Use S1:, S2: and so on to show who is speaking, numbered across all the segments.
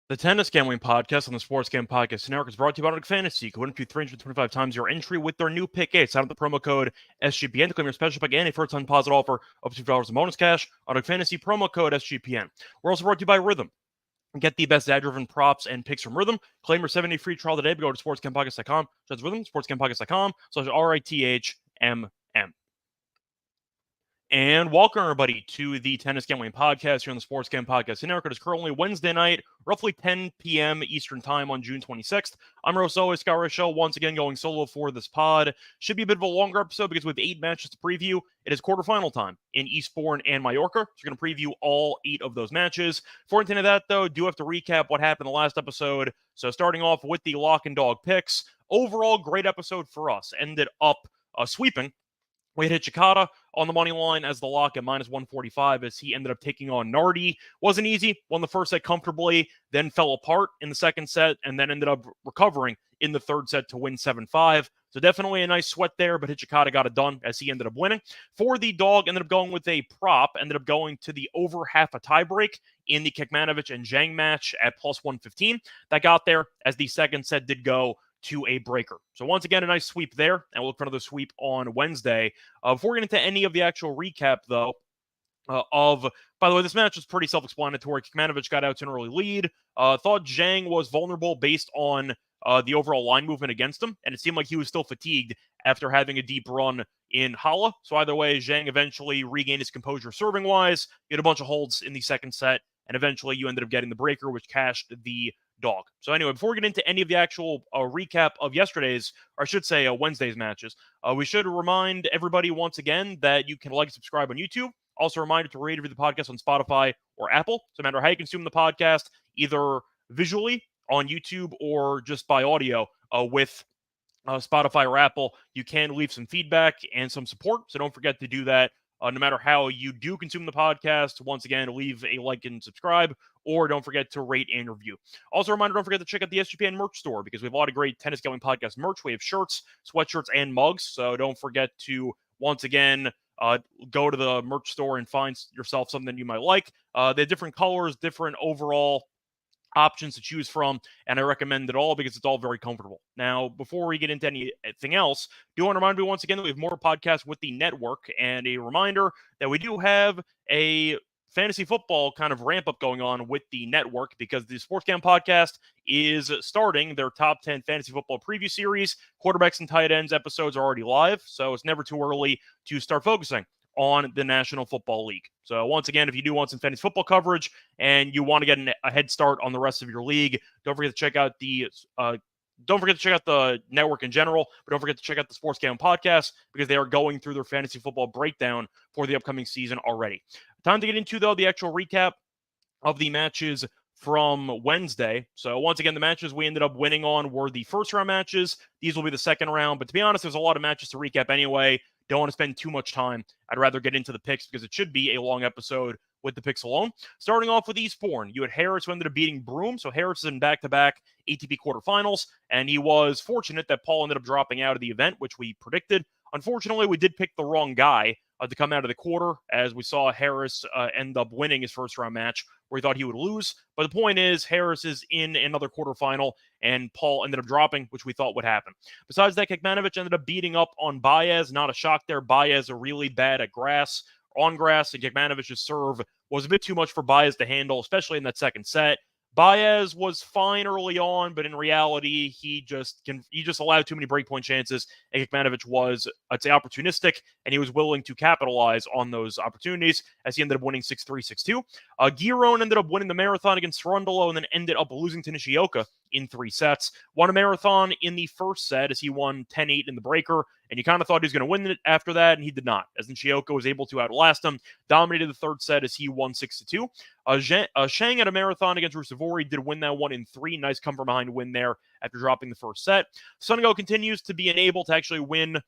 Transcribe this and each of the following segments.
S1: The Tennis Gambling Podcast on the Sports Gambling Podcast Network is brought to you by Automatic Fantasy. You can win up to 325 times your entry with their new Pick 8. Sign up the promo code SGPN to claim your special pick and a first-time deposit offer up to $2 in bonus cash. Automatic Fantasy promo code SGPN. We're also brought to you by Rhythm. Get the best ad-driven props and picks from Rhythm. Claim your 7-day free trial today. Go to sportsgamblingpodcast.com. That's Rhythm, sportsgamblingpodcast.com/RITHMM. And welcome, everybody, to the Tennis Gambling Podcast here on the Sports Gambling Podcast Network. It is currently Wednesday night, roughly 10 p.m. Eastern Time on June 26th. I'm Rosso, Scott Reichel, once again going solo for this pod. Should be a bit of a longer episode because we have 8 matches to preview. It is quarterfinal time in Eastbourne and Mallorca, so we're going to preview all 8 of those matches. Before into that, though, do have to recap what happened in the last episode. So starting off with the lock and dog picks. Overall, great episode for us. Ended up sweeping. We hit Chicada on the money line as the lock at minus 145 as he ended up taking on Nardi. Wasn't easy. Won the first set comfortably, then fell apart in the second set, and then ended up recovering in the third set to win 7-5. So definitely a nice sweat there, but Hichikata got it done as he ended up winning. For the dog, ended up going with a prop, ended up going to the over half a tiebreak in the Kekmanovic and Zhang match at plus 115. That got there as the second set did go to a breaker. So once again, a nice sweep there, and we'll look for another sweep on Wednesday. Before we get into any of the actual recap, though, by the way, this match was pretty self-explanatory. Kekmanovic got out to an early lead. Thought Zhang was vulnerable based on the overall line movement against him, and it seemed like he was still fatigued after having a deep run in Halle. So either way, Zhang eventually regained his composure serving-wise. He had a bunch of holds in the second set, and eventually you ended up getting the breaker, which cashed the dog. So anyway, before we get into any of the actual recap of yesterday's, or I should say Wednesday's matches, we should remind everybody once again that you can like and subscribe on YouTube. Also a reminder to rate and review the podcast on Spotify or Apple. So no matter how you consume the podcast, either visually on YouTube or just by audio with Spotify or Apple, you can leave some feedback and some support. So don't forget to do that. No matter how you do consume the podcast, once again, leave a like and subscribe, or don't forget to rate and review. Also, a reminder, don't forget to check out the SGPN merch store because we have a lot of great Tennis Gambling Podcast merch. We have shirts, sweatshirts, and mugs. So don't forget to, once again, go to the merch store and find yourself something you might like. They have different colors, different overall options to choose from, and I recommend it all because it's all very comfortable. Now, before we get into anything else, do want to remind you once again that we have more podcasts with the network, and a reminder that we do have a fantasy football kind of ramp up going on with the network because the Sports Gambling Podcast is starting their top 10 fantasy football preview series. Quarterbacks and tight ends episodes are already live, so it's never too early to start focusing on the National Football League. So once again, if you do want some fantasy football coverage and you want to get a head start on the rest of your league, don't forget to check out the network in general, but don't forget to check out the Sports Gambling Podcast because they are going through their fantasy football breakdown for the upcoming season already. Time to get into, though, the actual recap of the matches from Wednesday. So once again, the matches we ended up winning on were the first round matches. These will be the second round, but to be honest, there's a lot of matches to recap anyway. Don't want to spend too much time. I'd rather get into the picks because it should be a long episode with the picks alone. Starting off with Eastbourne, you had Harris who ended up beating Broome. So Harris is in back-to-back ATP quarterfinals, and he was fortunate that Paul ended up dropping out of the event, which we predicted. Unfortunately, we did pick the wrong guy to come out of the quarter, as we saw Harris end up winning his first-round match, where he thought he would lose. But the point is, Harris is in another quarterfinal, and Paul ended up dropping, which we thought would happen. Besides that, Kekmanovic ended up beating up on Baez. Not a shock there. Baez are really bad at grass, on grass, and Kekmanovic's serve was a bit too much for Baez to handle, especially in that second set. Baez was fine early on, but in reality, he just allowed too many breakpoint chances, and Kekmanovic was, I'd say, opportunistic, and he was willing to capitalize on those opportunities as he ended up winning 6-3, 6-2. Giron ended up winning the marathon against Rondolo and then ended up losing to Nishioka in 3 sets. Won a marathon in the first set as he won 10-8 in the breaker, and you kind of thought he was going to win it after that, and he did not, as Nishioka was able to outlast him, dominated the third set as he won 6-2. Zhang at a marathon against Rusevori did win that one in 3. Nice come from behind win there after dropping the first set. Sonego continues to be unable to actually win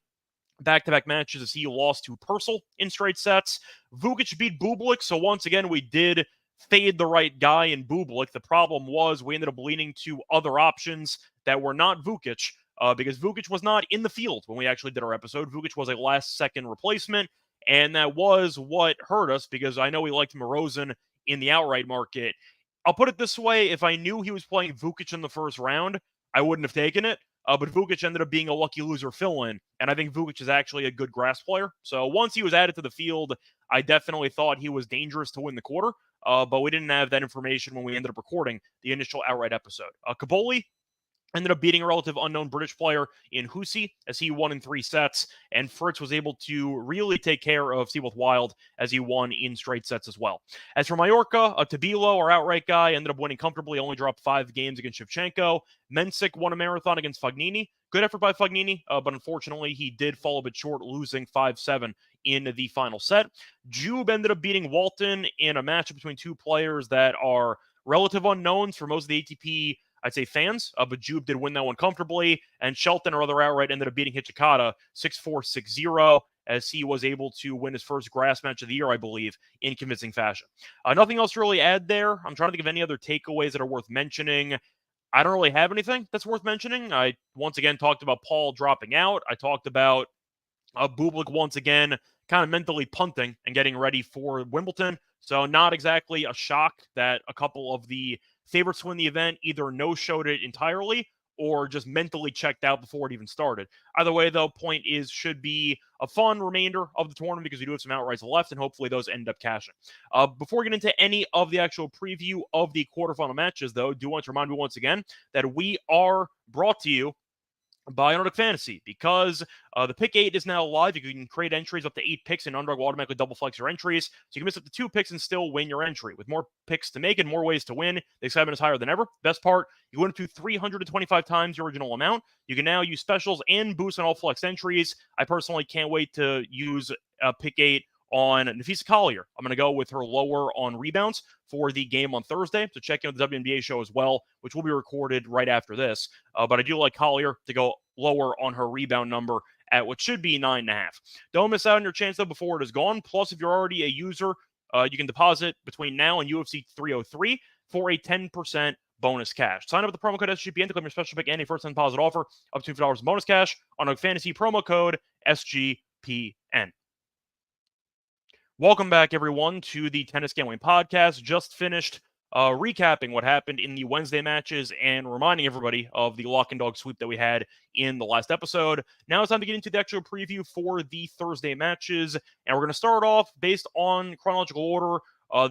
S1: back-to-back matches as he lost to Purcell in straight sets. Vukic beat Bublik, so once again we did fade the right guy in Bublik. The problem was we ended up leaning to other options that were not Vukic because Vukic was not in the field when we actually did our episode. Vukic was a last-second replacement, and that was what hurt us because I know we liked Morozin in the outright market. I'll put it this way. If I knew he was playing Vukic in the first round, I wouldn't have taken it. But Vukic ended up being a lucky loser fill-in, and I think Vukic is actually a good grass player. So once he was added to the field, I definitely thought he was dangerous to win the quarter, but we didn't have that information when we ended up recording the initial outright episode. Kaboli ended up beating a relative unknown British player in Husi as he won in 3 sets, and Fritz was able to really take care of Seaworth Wild as he won in straight sets as well. As for Mallorca, Tabilo, our outright guy, ended up winning comfortably, only dropped 5 games against Shevchenko. Mensik won a marathon against Fognini. Good effort by Fognini, but unfortunately he did fall a bit short, losing 5-7 in the final set. Jube ended up beating Walton in a matchup between 2 players that are relative unknowns for most of the ATP, I'd say, fans, but Jube did win that one comfortably, and Shelton, our other outright, ended up beating Hichikata 6-4, 6-0, as he was able to win his first grass match of the year, I believe, in convincing fashion. Nothing else to really add there. I'm trying to think of any other takeaways that are worth mentioning. I don't really have anything that's worth mentioning. I, once again, talked about Paul dropping out. I talked about Bublik once again kind of mentally punting and getting ready for Wimbledon. So not exactly a shock that a couple of the favorites to win the event either no-showed it entirely or just mentally checked out before it even started. Either way, though, point is should be a fun remainder of the tournament because we do have some outrights left, and hopefully those end up cashing. Before we get into any of the actual preview of the quarterfinal matches, though, do want to remind you once again that we are brought to you by Nordic Fantasy, because the Pick 8 is now live. You can create entries up to 8 picks, and Underdog will automatically double flex your entries. So you can miss up to 2 picks and still win your entry. With more picks to make and more ways to win, the excitement is higher than ever. Best part, you win up to 325 times your original amount. You can now use specials and boosts on all flex entries. I personally can't wait to use Pick 8 on Nafisa Collier. I'm going to go with her lower on rebounds for the game on Thursday. So check in the WNBA show as well, which will be recorded right after this. But I do like Collier to go lower on her rebound number at what should be 9.5. Don't miss out on your chance, though, before it is gone. Plus, if you're already a user, you can deposit between now and UFC 303 for a 10% bonus cash. Sign up with the promo code SGPN to claim your special pick and a first-time deposit offer up to $50 in bonus cash on a fantasy promo code SGPN. Welcome back, everyone, to the Tennis Gambling Podcast. Just finished recapping what happened in the Wednesday matches and reminding everybody of the lock and dog sweep that we had in the last episode. Now it's time to get into the actual preview for the Thursday matches, and we're going to start off based on chronological order.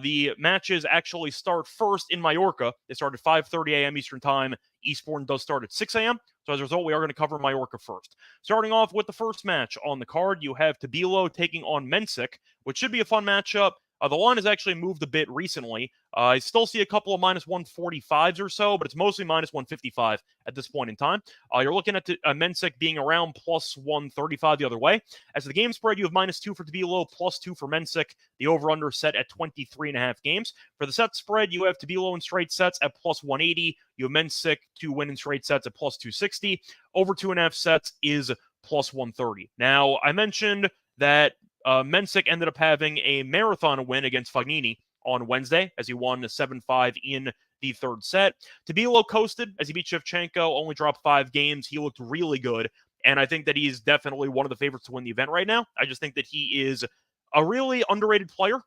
S1: The matches actually start first in Mallorca. They start at 5:30 a.m. Eastern Time. Eastbourne does start at 6 a.m. So as a result, we are going to cover Mallorca first. Starting off with the first match on the card, you have Tabilo taking on Mensik, which should be a fun matchup. The line has actually moved a bit recently. I still see a couple of minus 145s or so, but it's mostly minus 155 at this point in time. You're looking at Mensik being around plus 135 the other way. As the game spread, you have minus 2 for Tabilo, plus 2 for Mensik. The over-under set at 23.5 games. For the set spread, you have Tabilo in straight sets at plus 180. You have Mensik to win in straight sets at plus 260. Over 2.5 sets is plus 130. Now, I mentioned that Mensik ended up having a marathon win against Fognini on Wednesday as he won 7-5 in the third set. Tabilo coasted as he beat Shevchenko, only dropped 5 games. He looked really good, and I think that he's definitely one of the favorites to win the event right now. I just think that he is a really underrated player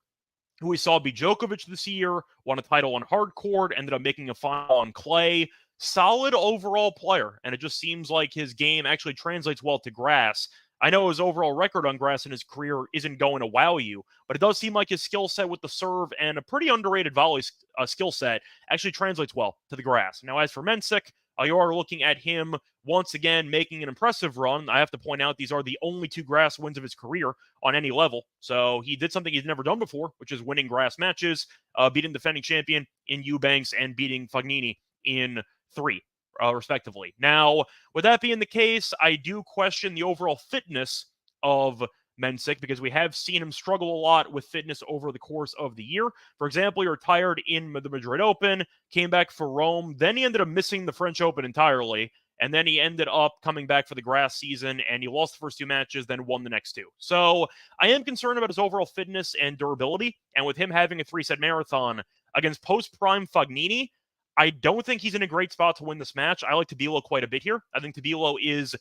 S1: who we saw beat Djokovic this year, won a title on hard court, ended up making a final on clay. Solid overall player, and it just seems like his game actually translates well to grass. I know his overall record on grass in his career isn't going to wow you, but it does seem like his skill set with the serve and a pretty underrated volley skill set actually translates well to the grass. Now, as for Mensik, you are looking at him once again making an impressive run. I have to point out these are the only 2 grass wins of his career on any level. So he did something he's never done before, which is winning grass matches, beating defending champion in Eubanks and beating Fognini in 3. Respectively. Now, with that being the case, I do question the overall fitness of Mensik because we have seen him struggle a lot with fitness over the course of the year. For example, he retired in the Madrid Open, came back for Rome, then he ended up missing the French Open entirely, and then he ended up coming back for the grass season, and he lost the first 2 matches, then won the next 2. So I am concerned about his overall fitness and durability, and with him having a 3-set marathon against post-prime Fognini, I don't think he's in a great spot to win this match. I like Tabilo quite a bit here. I think Tabilo is,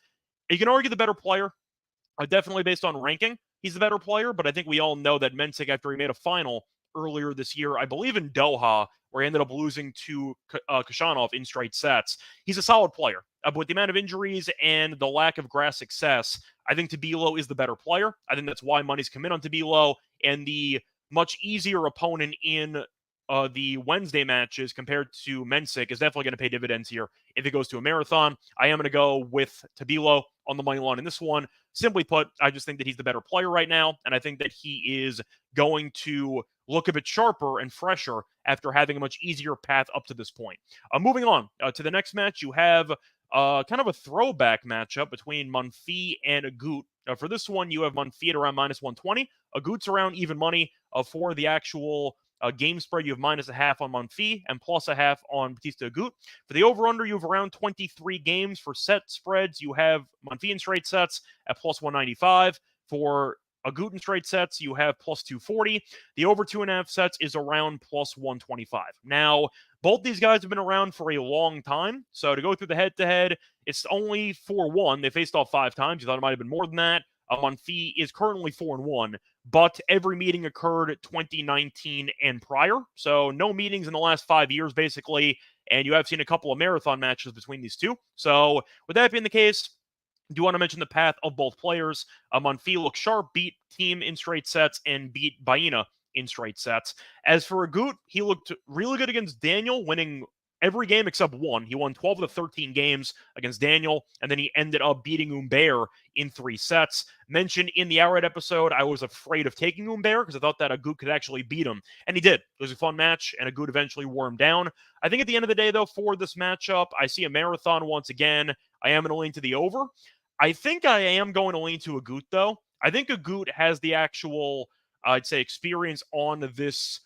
S1: you can argue, the better player. Definitely based on ranking, he's the better player, but I think we all know that Mensik, after he made a final, earlier this year, I believe in Doha, where he ended up losing to Kashanov in straight sets. He's a solid player. But with the amount of injuries and the lack of grass success, I think Tabilo is the better player. I think that's why money's come in on Tabilo, and the much easier opponent in the Wednesday matches compared to Mensik is definitely going to pay dividends here if it goes to a marathon. I am going to go with Tabilo on the money line in this one. Simply put, I just think that he's the better player right now, and I think that he is going to look a bit sharper and fresher after having a much easier path up to this point. Moving on to the next match, you have kind of a throwback matchup between Monfils and Agut. For this one, you have Monfils at around minus 120. Agut's around even money. For the actual game spread, you have minus a half on Monfils and plus a half on Bautista Agut. For the over-under, you have around 23 games. For set spreads, you have Monfils in straight sets at plus 195. For Agut in straight sets, you have plus 240. The over 2.5 sets is around plus 125. Now, both these guys have been around for a long time, so to go through the head-to-head, it's only 4-1. They faced off 5 times. You thought it might have been more than that. Monfils is currently 4-1, but every meeting occurred 2019 and prior, so no meetings in the last 5 years, basically, and you have seen a couple of marathon matches between these two. So, with that being the case, I do want to mention the path of both players. Monfils looked sharp, beat Team in straight sets, and beat Baena in straight sets. As for Agut, he looked really good against Daniel, winning every game except one. He won 12 of the 13 games against Daniel, and then he ended up beating Humbert in 3 sets. Mentioned in the Outright episode, I was afraid of taking Humbert because I thought that Agut could actually beat him, and he did. It was a fun match, and Agut eventually wore him down. I think at the end of the day, though, for this matchup, I see a marathon once again. I am going to lean to the over. I think I am going to lean to Agut, though. I think Agut has the actual, I'd say, experience on this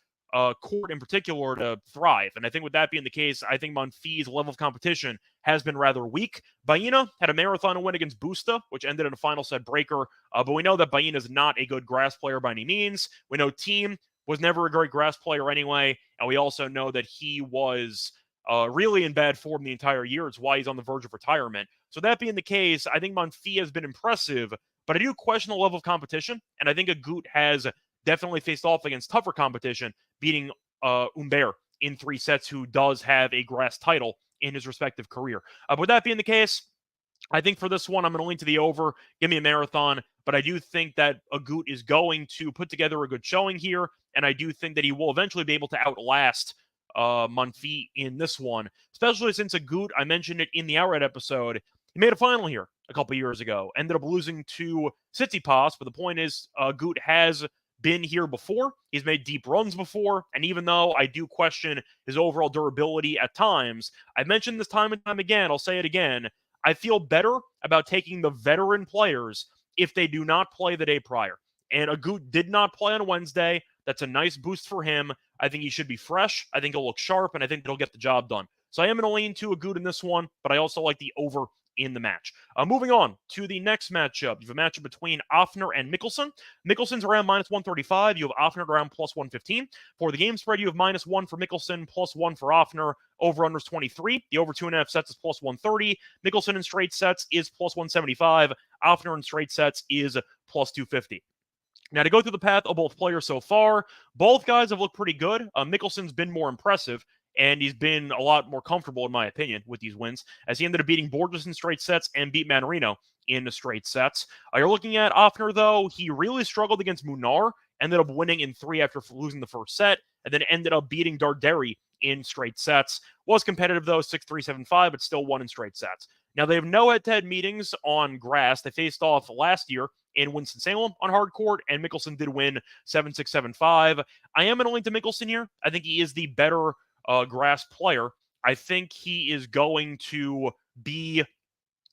S1: court in particular to thrive. And I think with that being the case, I think Monfils' level of competition has been rather weak. Baena had a marathon win against Busta, which ended in a final set breaker. But we know that Baena is not a good grass player by any means. We know Team was never a great grass player anyway. And we also know that he was really in bad form the entire year. It's why he's on the verge of retirement. So that being the case, I think Monfils has been impressive, but I do question the level of competition, and I think Agut has definitely faced off against tougher competition, beating Humbert in 3 sets, who does have a grass title in his respective career. With that being the case, I think for this one, I'm going to lean to the over. Give me a marathon, but I do think that Agut is going to put together a good showing here, and I do think that he will eventually be able to outlast Monfils in this one, especially since Agut, I mentioned it in the Outright episode, he made a final here a couple years ago, ended up losing to Tsitsipas, but the point is, Agut has been here before. He's made deep runs before, and even though I do question his overall durability at times, I've mentioned this time and time again, I'll say it again, I feel better about taking the veteran players if they do not play the day prior. And Agut did not play on Wednesday. That's a nice boost for him. I think he should be fresh. I think he'll look sharp, and I think he'll get the job done. So I am going to lean to Agut in this one, but I also like the over in the match. Moving on to the next matchup. You have a matchup between Offner and Mikkelsen. Mikkelsen's around minus 135. You have Offner around plus 115. For the game spread, you have minus 1 for Mikkelsen, plus 1 for Offner. Over-under is 23. The over 2.5 sets is plus 130. Mikkelsen in straight sets is plus 175. Offner in straight sets is plus 250. Now, to go through the path of both players so far, both guys have looked pretty good. Mikkelsen's been more impressive, and he's been a lot more comfortable, in my opinion, with these wins, as he ended up beating Borges in straight sets and beat Manarino in the straight sets. You're looking at Offner, though. He really struggled against Munar, ended up winning in 3 after losing the first set, and then ended up beating Darderi in straight sets. Was competitive, though, 6-3, 7-5, but still won in straight sets. Now, they have no head-to-head meetings on grass. They faced off last year in Winston-Salem on hard court, and Mikkelsen did win 7-6, 7-5. I am going to link to Mikkelsen here. I think he is the better grass player. I think he is going to be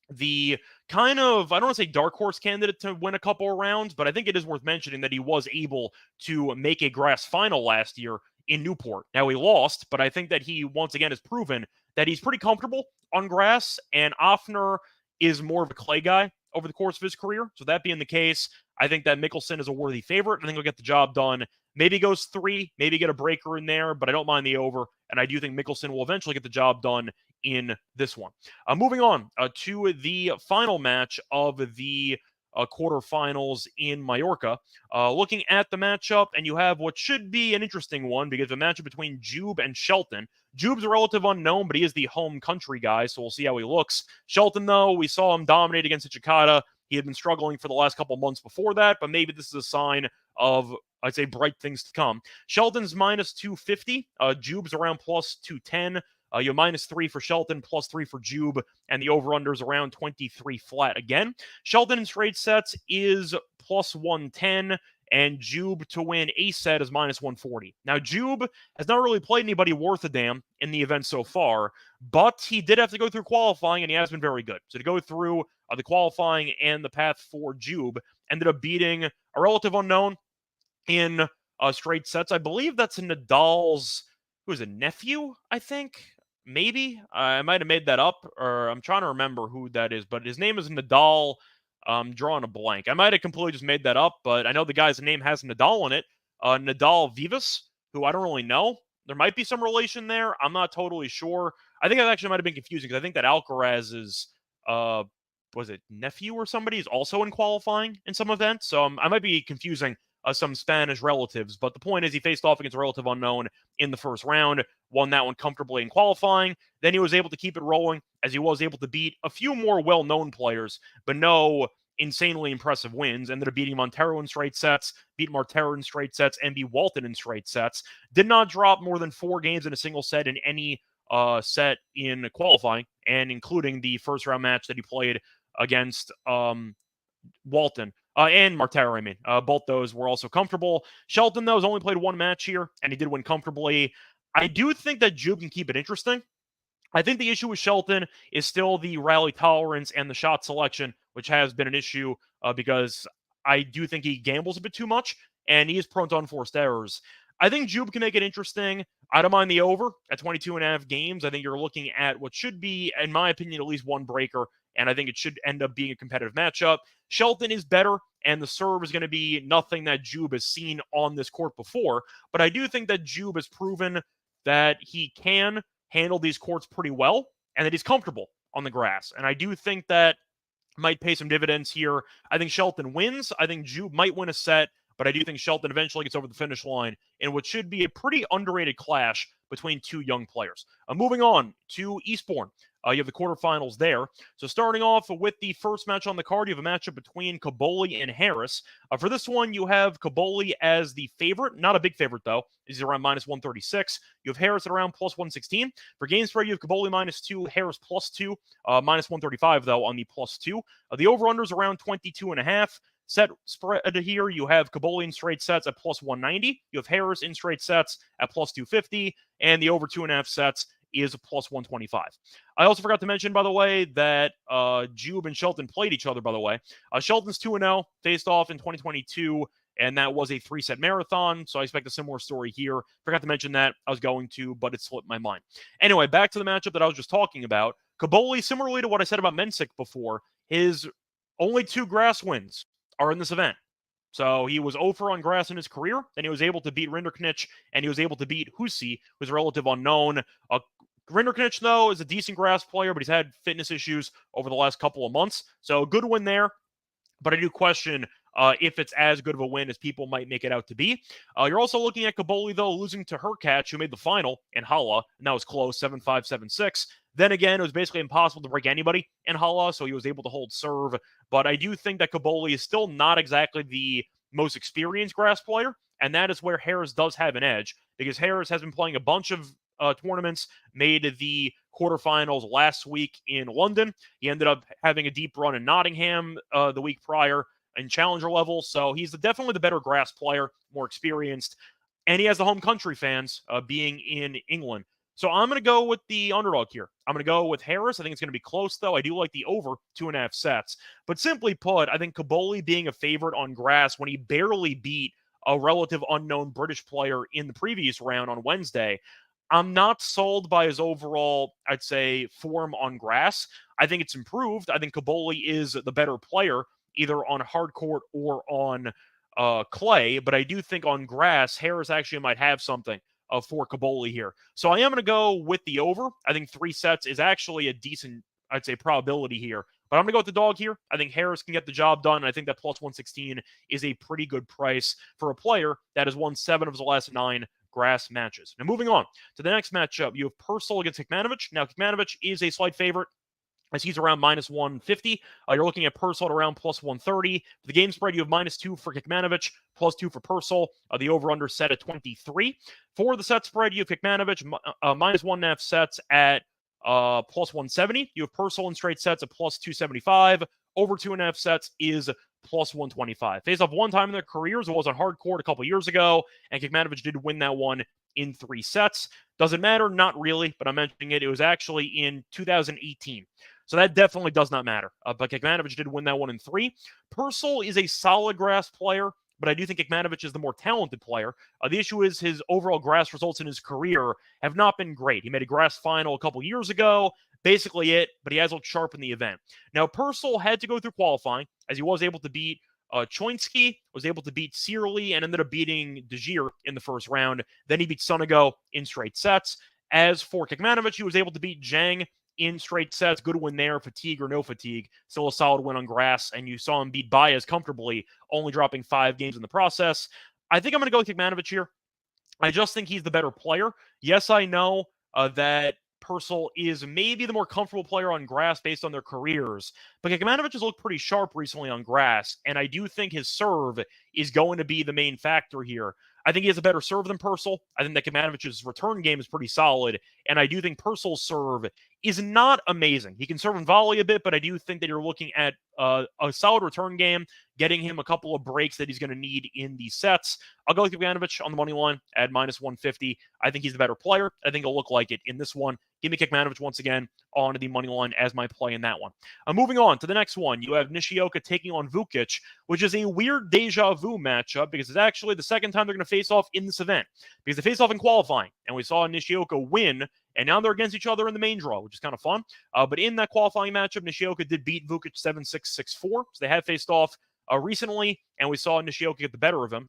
S1: the kind of, I don't want to say dark horse candidate to win a couple of rounds, but I think it is worth mentioning that he was able to make a grass final last year in Newport. Now, he lost, but I think that he, once again, has proven that he's pretty comfortable on grass, and Offner is more of a clay guy over the course of his career. So that being the case, I think that Mikkelsen is a worthy favorite. I think he'll get the job done. Maybe goes 3, maybe get a breaker in there, but I don't mind the over, and I do think Mikkelsen will eventually get the job done in this one. Moving on to the final match of the quarterfinals in Mallorca. Looking at the matchup, and you have what should be an interesting one because the matchup between Jube and Shelton. Jube's a relative unknown, but he is the home country guy, so we'll see how he looks. Shelton, though, we saw him dominate against Ichikata. He had been struggling for the last couple months before that, but maybe this is a sign of, I'd say, bright things to come. Shelton's minus 250. Jube's around plus 210. You have -3 for Shelton, +3 for Jube, and the over-under is around 23 flat again. Shelton in straight sets is plus 110, and Jube to win a set is minus 140. Now, Jube has not really played anybody worth a damn in the event so far, but he did have to go through qualifying, and he has been very good. So to go through the qualifying and the path for Jube, ended up beating a relative unknown in straight sets. I believe that's Nadal's, who is it, nephew, I think? Maybe. I might have made that up, or I'm trying to remember who that is, but his name is Nadal. I'm drawing a blank. I might have completely just made that up, but I know the guy's name has Nadal in it. Nadal Vivas, who I don't really know. There might be some relation there. I'm not totally sure. I think that actually might have been confusing because I think that Alcaraz's, was it nephew or somebody is also in qualifying in some event. So I might be confusing some Spanish relatives, but the point is he faced off against a relative unknown in the first round, won that one comfortably in qualifying. Then he was able to keep it rolling as he was able to beat a few more well-known players, but no insanely impressive wins. Ended up beating Montero in straight sets, beat Martero in straight sets, and beat Walton in straight sets. Did not drop more than 4 games in a single set in any set in qualifying, and including the first round match that he played against Walton. And Martero, I mean. Both those were also comfortable. Shelton, though, has only played 1 match here, and he did win comfortably. I do think that Jube can keep it interesting. I think the issue with Shelton is still the rally tolerance and the shot selection, which has been an issue because I do think he gambles a bit too much, and he is prone to unforced errors. I think Jube can make it interesting. I don't mind the over at 22.5 games. I think you're looking at what should be, in my opinion, at least one breaker, and I think it should end up being a competitive matchup. Shelton is better, and the serve is going to be nothing that Jube has seen on this court before, but I do think that Jube has proven that he can handle these courts pretty well, and that he's comfortable on the grass, and I do think that might pay some dividends here. I think Shelton wins. I think Jube might win a set, but I do think Shelton eventually gets over the finish line in what should be a pretty underrated clash between 2 young players. Moving on to Eastbourne. You have the quarterfinals there. So starting off with the first match on the card, you have a matchup between Caboli and Harris. For this one, you have Caboli as the favorite. Not a big favorite, though. He's around -136. You have Harris at around +116. For game spread, you have Caboli -2, Harris +2. -135, though, on the +2. The over-under is around 22.5. Set spread here, you have Caboli in straight sets at +190. You have Harris in straight sets at +250. And the over 2.5 sets is a +125. I also forgot to mention, by the way, that Jube and Shelton played each other, by the way. Shelton's 2-0, faced off in 2022, and that was a 3-set marathon, so I expect a similar story here. Forgot to mention that. I was going to, but it slipped my mind. Anyway, back to the matchup that I was just talking about. Caboli, similarly to what I said about Mensik before, his only 2 grass wins are in this event. So he was 0 for on grass in his career, then he was able to beat Rinderknech, and he was able to beat Husi, who's a relative unknown. Rinderknech, though, is a decent grass player, but he's had fitness issues over the last couple of months. So good win there, but I do question if it's as good of a win as people might make it out to be. You're also looking at Caboli, though, losing to Hurkacz, who made the final in Halle, and that was close, 7-5, 7-6. Then again, it was basically impossible to break anybody in Halle, so he was able to hold serve. But I do think that Caboli is still not exactly the most experienced grass player, and that is where Harris does have an edge, because Harris has been playing a bunch of tournaments, made the quarterfinals last week in London. He ended up having a deep run in Nottingham the week prior in challenger level, so he's definitely the better grass player, more experienced, and he has the home country fans being in England. So I'm going to go with the underdog here. I'm going to go with Harris. I think it's going to be close, though. I do like the over 2.5 sets. But simply put, I think Caboli being a favorite on grass when he barely beat a relative unknown British player in the previous round on Wednesday, I'm not sold by his overall, I'd say, form on grass. I think it's improved. I think Caboli is the better player, either on hard court or on clay. But I do think on grass, Harris actually might have something for Caboli here. So I am going to go with the over. I think 3 sets is actually a decent I'd say, probability here. But I'm going to go with the dog here. I think Harris can get the job done. And I think that plus 116 is a pretty good price for a player that has won 7 of his last 9 grass matches. Now, moving on to the next matchup, you have Purcell against Kecmanovic. Now, Kecmanovic is a slight favorite, as he's around minus 150. You're looking at Purcell at around plus 130. For the game spread, you have minus 2 for Kecmanovic, plus 2 for Purcell. The over-under set at 23. For the set spread, you have Kecmanovic minus 1.5 sets at plus 170. You have Purcell in straight sets at plus 275. Over 2.5 sets is plus 125. Face off one time in their careers. It was on hard court a couple years ago, and Kecmanovic did win that one in 3 sets. Does it matter? Not really, but I'm mentioning it. It was actually in 2018. So that definitely does not matter. But Kecmanovic did win that one in 3. Purcell is a solid grass player, but I do think Kecmanovic is the more talented player. The issue is his overall grass results in his career have not been great. He made a grass final a couple years ago, basically it, but he has looked sharp in the event. Now, Purcell had to go through qualifying, as he was able to beat Choinsky, was able to beat Searle, and ended up beating De Geer in the first round. Then he beat Sunigo in straight sets. As for Kecmanovic, he was able to beat Zhang in straight sets. Good win there, fatigue or no fatigue. Still a solid win on grass, and you saw him beat Baez comfortably, only dropping 5 games in the process. I think I'm going to go with Kecmanovic here. I just think he's the better player. Yes, I know that Purcell is maybe the more comfortable player on grass based on their careers, but Kecmanovic has looked pretty sharp recently on grass, and I do think his serve is going to be the main factor here. I think he has a better serve than Purcell. I think that Kecmanovic's return game is pretty solid, and I do think Purcell's serve is not amazing. He can serve and volley a bit, but I do think that you're looking at a solid return game, getting him a couple of breaks that he's going to need in these sets. I'll go with Kecmanovic on the money line at minus 150. I think he's the better player. I think he'll look like it in this one. Give me Kecmanovic once again on the money line as my play in that one. Moving on to the next one, you have Nishioka taking on Vukic, which is a weird deja vu matchup because it's actually the second time they're going to face off in this event, because they face off in qualifying, and we saw Nishioka win, and now they're against each other in the main draw, which is kind of fun. But in that qualifying matchup, Nishioka did beat Vukic 7-6, 6-4, so they have faced off recently, and we saw Nishioka get the better of him.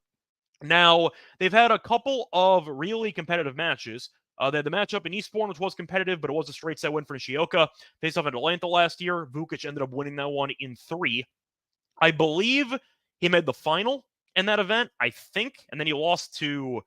S1: Now, they've had a couple of really competitive matches. They had the matchup in Eastbourne, which was competitive, but it was a straight set win for Nishioka. Faced off in Atlanta last year. Vukic ended up winning that one in 3. I believe he made the final in that event, I think, and then he lost to,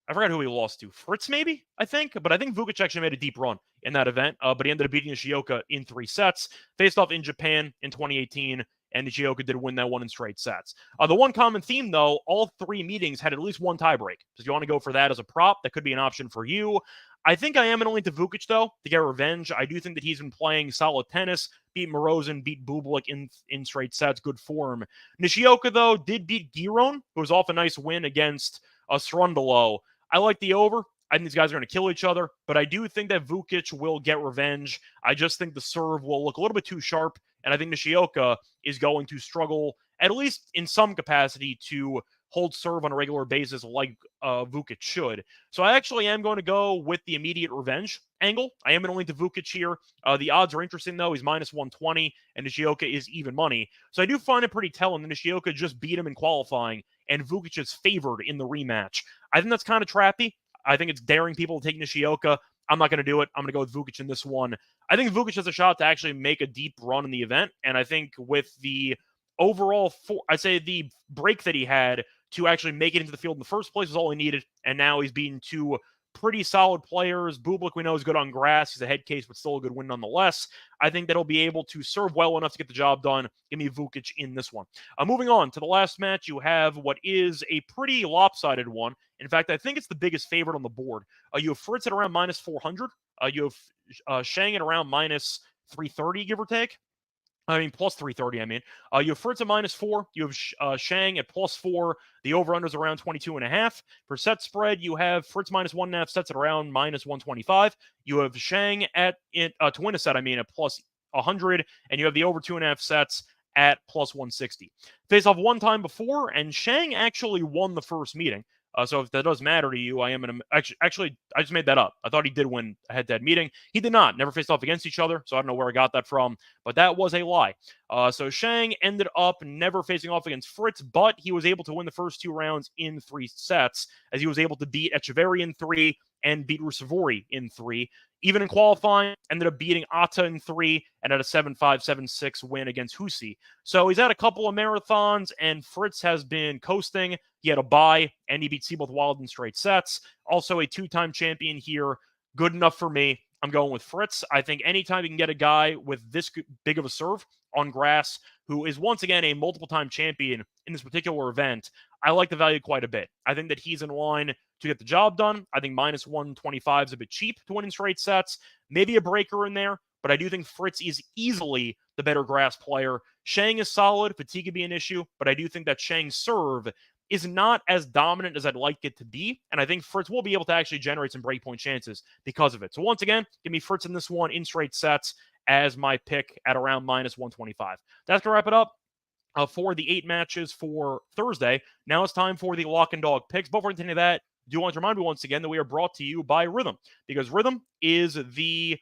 S1: I forgot who he lost to. Fritz, maybe, I think. But I think Vukic actually made a deep run in that event, but he ended up beating Nishioka in 3 sets. Faced off in Japan in 2018, and Nishioka did win that one in straight sets. The one common theme, though, all 3 meetings had at least one tiebreak. So if you want to go for that as a prop, that could be an option for you. I think I am going to lean to Vukic, though, to get revenge. I do think that he's been playing solid tennis, beat Morozin, beat Bublik in straight sets, good form. Nishioka, though, did beat Giron, who was off a nice win against Strundalo. I like the over. I think these guys are going to kill each other, but I do think that Vukic will get revenge. I just think the serve will look a little bit too sharp, and I think Nishioka is going to struggle, at least in some capacity, to hold serve on a regular basis like Vukic should. So I actually am going to go with the immediate revenge angle. I am going to lean to Vukic here. The odds are interesting, though. He's minus 120, and Nishioka is even money. So I do find it pretty telling that Nishioka just beat him in qualifying, and Vukic is favored in the rematch. I think that's kind of trappy. I think it's daring people to take Nishioka. I'm not going to do it. I'm going to go with Vukic in this one. I think Vukic has a shot to actually make a deep run in the event, and I think with the overall, I'd say the break that he had to actually make it into the field in the first place was all he needed, and now he's beaten 2 pretty solid players. Bublik, we know, is good on grass. He's a head case, but still a good win nonetheless. I think that he'll be able to serve well enough to get the job done. Give me Vukic in this one. Moving on to the last match, you have what is a pretty lopsided one. In fact, I think it's the biggest favorite on the board. You have Fritz at around minus 400. You have Shang at around minus 330, give or take. Plus 330, I mean. You have Fritz at minus 4. You have Shang at plus 4. The over-under is around 22.5. For set spread, you have Fritz minus 1.5 sets at around minus 125. You have Shang to win a set, at plus 100. And you have the over 2.5 sets at plus 160. Face off one time before, and Shang actually won the first meeting. So if that does matter to you, I am in a, actually, I just made that up. I thought he did win a head-to-head meeting. He did not. Never faced off against each other, so I don't know where I got that from, but that was a lie. So Shang ended up never facing off against Fritz, but he was able to win the first 2 rounds in 3 sets, as he was able to beat Echeverry in 3 and beat Rusevori in 3. Even in qualifying, ended up beating Atta in 3 and had a 7-5, 7-6 win against Husi. So he's had a couple of marathons, and Fritz has been coasting. He had a bye, and he beat Seaboth Wild in straight sets. Also a 2-time champion here. Good enough for me. I'm going with Fritz. I think anytime you can get a guy with this big of a serve on grass, who is once again a multiple-time champion in this particular event, I like the value quite a bit. I think that he's in line to get the job done. I think minus 125 is a bit cheap to win in straight sets. Maybe a breaker in there, but I do think Fritz is easily the better grass player. Shang is solid. Fatigue could be an issue, but I do think that Shang's serve is not as dominant as I'd like it to be, and I think Fritz will be able to actually generate some breakpoint chances because of it. So once again, give me Fritz in this one in straight sets as my pick at around minus 125. That's going to wrap it up for the 8 matches for Thursday. Now it's time for the lock and dog picks. Before we continue that, I do want to remind you once again that we are brought to you by Rhythm, because Rhythm is the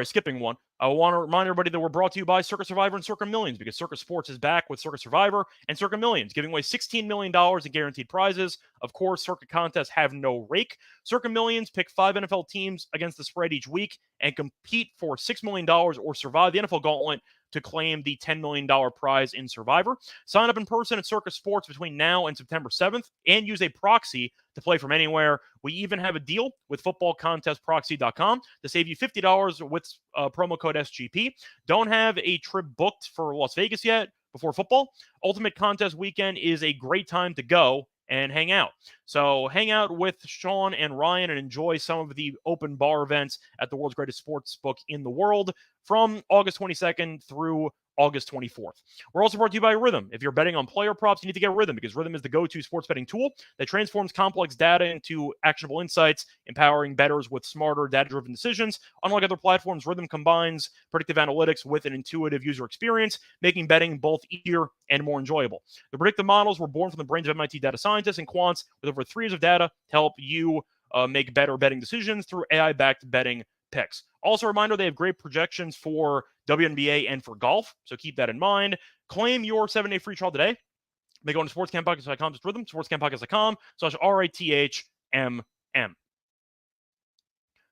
S1: skipping one. I want to remind everybody that we're brought to you by Circa Survivor and Circa Millions, because Circa Sports is back with Circa Survivor and Circa Millions, giving away $16 million in guaranteed prizes. Of course, Circa contests have no rake. Circa Millions pick 5 NFL teams against the spread each week and compete for $6 million or survive the NFL gauntlet to claim the $10 million prize in Survivor. Sign up in person at Circa Sports between now and September 7th and use a proxy to play from anywhere. We even have a deal with footballcontestproxy.com to save you $50 with promo code SGP. Don't have a trip booked for Las Vegas yet before football? Ultimate Contest Weekend is a great time to go and hang out. So hang out with Sean and Ryan and enjoy some of the open bar events at the world's greatest sports book in the world from August 22nd through August 24th. We're also brought to you by Rhythm. If you're betting on player props, you need to get Rhythm, because Rhythm is the go-to sports betting tool that transforms complex data into actionable insights, empowering bettors with smarter, data-driven decisions. Unlike other platforms, Rhythm combines predictive analytics with an intuitive user experience, making betting both easier and more enjoyable. The predictive models were born from the brains of MIT data scientists and quants with over 3 years of data to help you make better betting decisions through AI-backed betting picks. Also, a reminder, they have great projections for WNBA and for golf, so keep that in mind. Claim your 7-day free trial today by going to sportscampodcast.com, just Rhythm, sportscampodcast.com/RATHMM.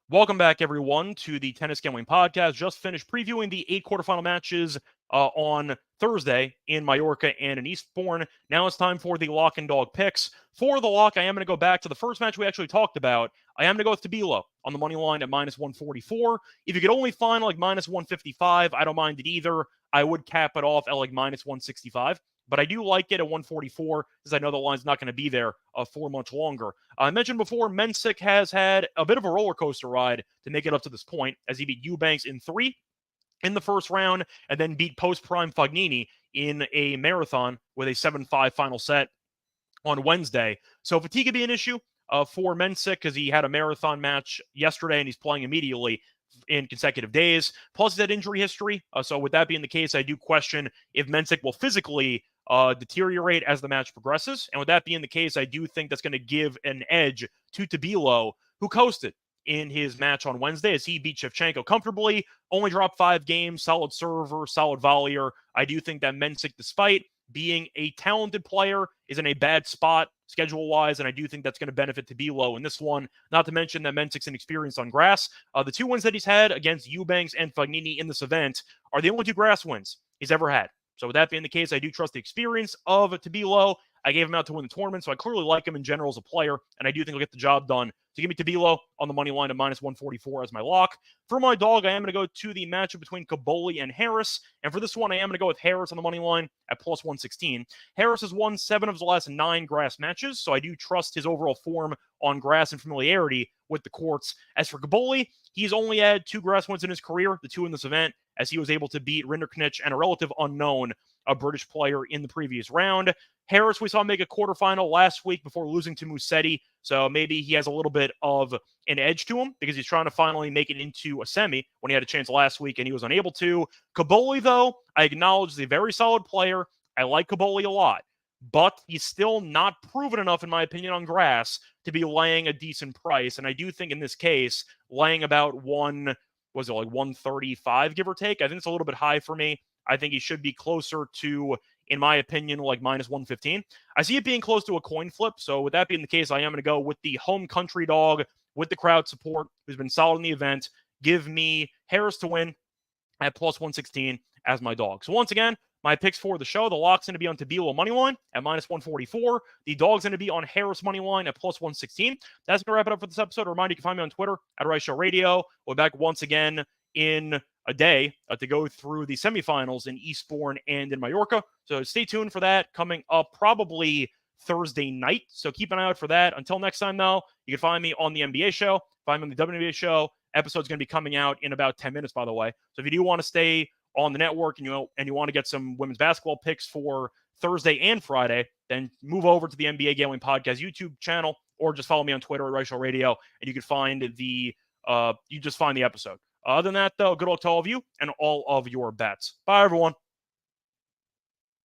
S1: Welcome back, everyone, to the Tennis Gambling Podcast. Just finished previewing the 8 quarterfinal matches on Thursday in Mallorca and in Eastbourne. Now it's time for the lock and dog picks. For the lock, I am going to go back to the first match we actually talked about. I am going to go with Tabilo on the money line at minus 144. If you could only find like minus 155, I don't mind it either. I would cap it off at like minus 165. But I do like it at 144 because I know the line's not going to be there for much longer. I mentioned before, Mensik has had a bit of a roller coaster ride to make it up to this point, as he beat Eubanks in 3 in the first round and then beat post-prime Fognini in a marathon with a 7-5 final set on Wednesday. So fatigue could be an issue for Mensik because he had a marathon match yesterday and he's playing immediately in consecutive days. Plus, that injury history. So with that being the case, I do question if Mensik will physically deteriorate as the match progresses. And with that being the case, I do think that's going to give an edge to Tabilo, who coasted in his match on Wednesday as he beat Shevchenko comfortably, only dropped 5 games, solid server, solid volleyer. I do think that Mensik, despite being a talented player, is in a bad spot schedule-wise, and I do think that's going to benefit Tabilo in this one, not to mention that Mensik's inexperienced on grass. The 2 wins that he's had against Eubanks and Fognini in this event are the only 2 grass wins he's ever had. So with that being the case, I do trust the experience of Tabilo. I gave him out to win the tournament, so I clearly like him in general as a player, and I do think he'll get the job done. So give me Tabilo on the money line at minus 144 as my lock. For my dog, I am going to go to the matchup between Caboli and Harris, and for this one, I am going to go with Harris on the money line at plus 116. Harris has won 7 of his last 9 grass matches, so I do trust his overall form on grass and familiarity with the courts. As for Caboli, he's only had 2 grass wins in his career, the 2 in this event, as he was able to beat Rinderknech and a relative unknown, a British player in the previous round. Harris, we saw make a quarterfinal last week before losing to Musetti, so maybe he has a little bit of an edge to him because he's trying to finally make it into a semi when he had a chance last week and he was unable to. Caboli, though, I acknowledge is a very solid player. I like Caboli a lot. but he's still not proven enough, in my opinion, on grass to be laying a decent price. And I do think in this case, laying about 135, give or take? I think it's a little bit high for me. I think he should be closer to, in my opinion, like minus 115. I see it being close to a coin flip. So with that being the case, I am going to go with the home country dog with the crowd support, who's been solid in the event. Give me Harris to win at plus 116 as my dog. So once again, my picks for the show, the lock's going to be on Tabilo Moneyline at minus 144. The dog's going to be on Harris Moneyline at plus 116. That's going to wrap it up for this episode. A reminder, you can find me on Twitter at Reichel Radio. We'll be back once again in a day to go through the semifinals in Eastbourne and in Mallorca. So stay tuned for that coming up probably Thursday night. So keep an eye out for that. Until next time, though, you can find me on the NBA show, find me on the WNBA show. Episode's going to be coming out in about 10 minutes, by the way. So if you do want to stay on the network and you want to get some women's basketball picks for Thursday and Friday, then move over to the NBA Gambling Podcast YouTube channel, or just follow me on Twitter at Reichel Radio, and you can find the episode. Other than that, though, good luck to all of you and all of your bets. Bye, everyone.